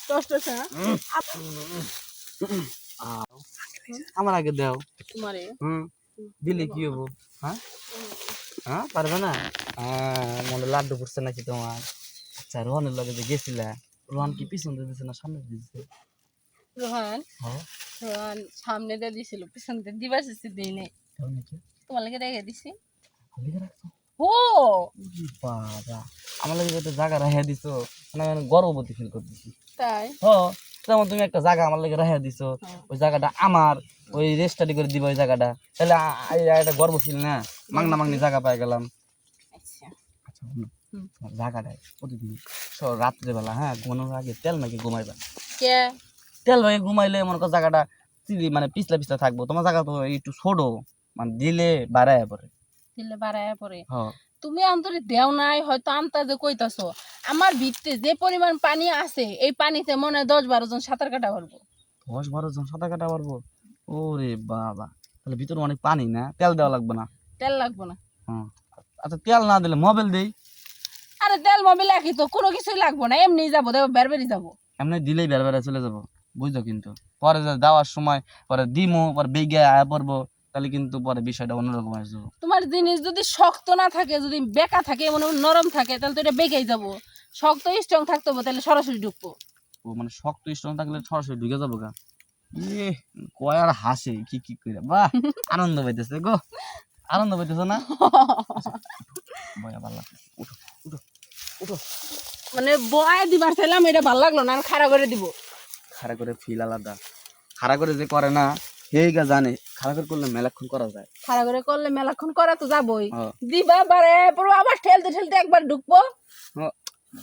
কষ্ট আছে আমার আগে দাও তোমারে দিলে কি হবো? হ্যাঁ হ্যাঁ পারবে না। মনে লাড্ডু পড়ছে নাকি তোমার? আচ্ছা রোহনের লগে যে গেছিলা, রোহন কি পিছন দিয়ে দিছে না সামনে দিয়ে দিছে? রোহান হ্যাঁ রোহান সামনে দিয়ে দিছিল পিছন দিয়ে দিবার চেষ্টা দিই নাই তাও নাকি তোমার লাগে রেখে দিছি লিখে রাখছো? ও বাবা আমার লাগে একটা জায়গা রাখিয়া দিছো, মানে আমি গর্ববোধ ফিল করতেছি। তাই হ যেমন তুমি একটা জায়গা আমার লাগে রাখিয়া দিছো, ওই জায়গাটা আমার, ওই রেজিস্ট্রি করে দিবা ওই জায়গাটা, তাহলে একটা গর্ব ফিল না? মাংনা মাংনি জায়গা পাই গেলাম। আচ্ছা আচ্ছা তোমার জায়গাটায় প্রতিদিন রাত্রেবেলা হ্যাঁ ঘুমানোর আগে তেল নাকি ঘুমাইবা? কে তেল ভাই ঘুমাইলে মনে করো জায়গাটা মানে পিছলা পিছলা থাকবো, তোমার জায়গা তো একটু ছোট, মানে দিলে বাড়ায় পরে। দিলে বাড়ায় পড়ে হ্যাঁ তুমি অন্তরে দেও নাই হয়তো আন্তাজে কইতাছো আমার ভিতরে যে পরিমাণ পানি আছে এই পানিতে মনে হয় 10-12 জন সাঁতার কাটা পারবো 10-12 জন সাঁতার কাটা পারবো? ওরে বাবা, তাহলে ভিতরে অনেক পানি না, তেল দেওয়া লাগবে না? তেল লাগবো না হ্যাঁ আচ্ছা তেল না দিলে মোবাইল দেই? আরে তেল মোবিল রাখি তো কোনো কিছুই লাগবো না এমনি যাবো দেখো বেরবেরি যাবো এমনি দিলেই বেড়ে বেড়ে চলে যাবো, বুঝছো? কিন্তু পরে যে যাওয়ার সময় পরে দিমো পরে বেগে আয়া পড়বো, তাহলে কিন্তু পরে বিষয়টা অন্যরকম হয়ে যাবো। তোমার জিনিস যদি শক্ত না থাকে যদি বেকা থাকে মনে হয় নরম থাকে তাহলে তো এটা বেঁকেই যাবো শক্ত স্ট্রং থাকতে হবে তাহলে সরাসরি ঢুকবো ও মানে শক্ত স্ট্রং থাকলে সরাসরি ঢুকে যাবো গা? ইয়ে কয় আর হাসে কি কি করে, বাহ আনন্দ পাইতেছে গো, আনন্দ পাইতেছে না? ভয়া ভালো লাগছে, উঠো উঠো উঠো। মানে বয় দিবার চাইলাম এটা ভালো লাগলো না আর খাড়া করে দিব খাড়া করে ফিল আলাদা, খাড়া করে যে করে না সেই গা জানে, খাড়া করে করলে মেলাক্ষণ করা যায়। খাড়া করে করলে মেলাক্ষণ করা তো যাবোই হ্যাঁ। দিবা বারে পুরো আবার ঠেলতে ঠেলতে একবার ঢুকবো হ্যাঁ,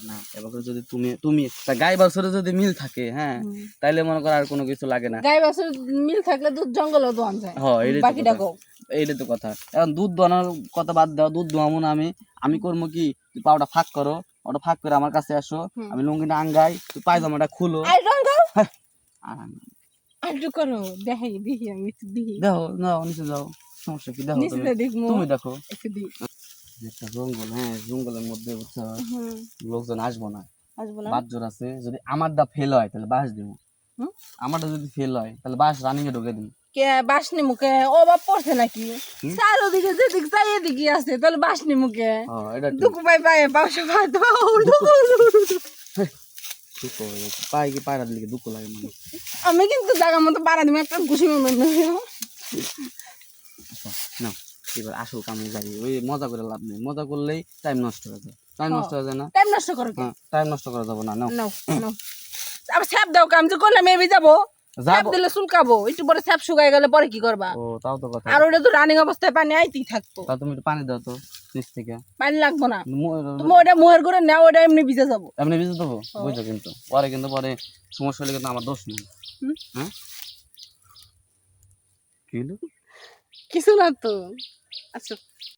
না এবার যদি তুমি তুমি গাই বাছরে যদি মিল থাকে হ্যাঁ, তাইলে মনে করো আর কোনো কিছু লাগে না। গাই বাছুর মিল থাকলে দুধ জঙ্গলেও দোয়ান যায় হ্যাঁ বাকিটা কও এইটাই তো কথা। এখন দুধ দোয়ানোর কথা বাদ দাও, দুধ দোয়ামো না আমি, আমি করবো কি তুই পাউডার ফাঁক করো, ওটা ফাঁক করে আমার কাছে আসো, আমি লুঙ্গিটা আঙ্গাই, তুই পায়জামাটা খুলো। আর রঙ্গাও আর আর একটু করো দেখাই দেখি আমি একটু দেখি দেখো যাও নিচে যাও, সমস্যা কি? দেখো নিচে দেখবো তুমি দেখো একটু দেখি একটা জঙ্গল, হ্যাঁ জঙ্গলের মধ্যে বুঝছো লোকজন আসবো না, আসবো না বাদ জোর আছে। যদি আমারটা ফেল হয় তাহলে বাস দিব, আমারটা যদি ফেল হয় তাহলে বাস রানিং এ ঢুকে দিন। কে বাসনি মুখে ও বাপ পড়ছে নাকি চারোদিকে যেদিক চাই এদিকে আছে তাহলে বাসনি মুখে এটা দুকু পাই পাই পাশে পাই পাই কি পায়রা দিলে দুঃখ লাগে মনে। আমি কিন্তু জায়গা মতো পাড়া দিব একটা ঘুষি মনে না এবার আসল কামে যাই, ওই মজা করে লাভ নেই, মজা করলেই টাইম নষ্ট হয়ে যায়, টাইম নষ্ট হয়ে যায় না? টাইম নষ্ট করো হ্যাঁ টাইম নষ্ট করা যাবো না। নাও নাও নাও আবার স্যাপ দাও কাম যে করলাম এবি যাবো স্যাপ যাবো। দিলে চুলকাবো একটু পরে স্যাপ শুকাই গেলে পরে কি করবা? ও তাও তো কথা। আর ওটা তো রানিং অবস্থায় পানি আইতেই থাকতো, তা তুমি একটু পানি দাও তো নিচ থেকে। পানি লাগবো না তুমি ওটা মুহের করে নাও ওটা এমনি ভিজে যাবো এমনি ভিজে দেবো, বুঝছো? কিন্তু পরে সমস্যা হলে কিন্তু আমার দোষ নেই। হ্যাঁ কি হলো? কিছু না তো আচ্ছা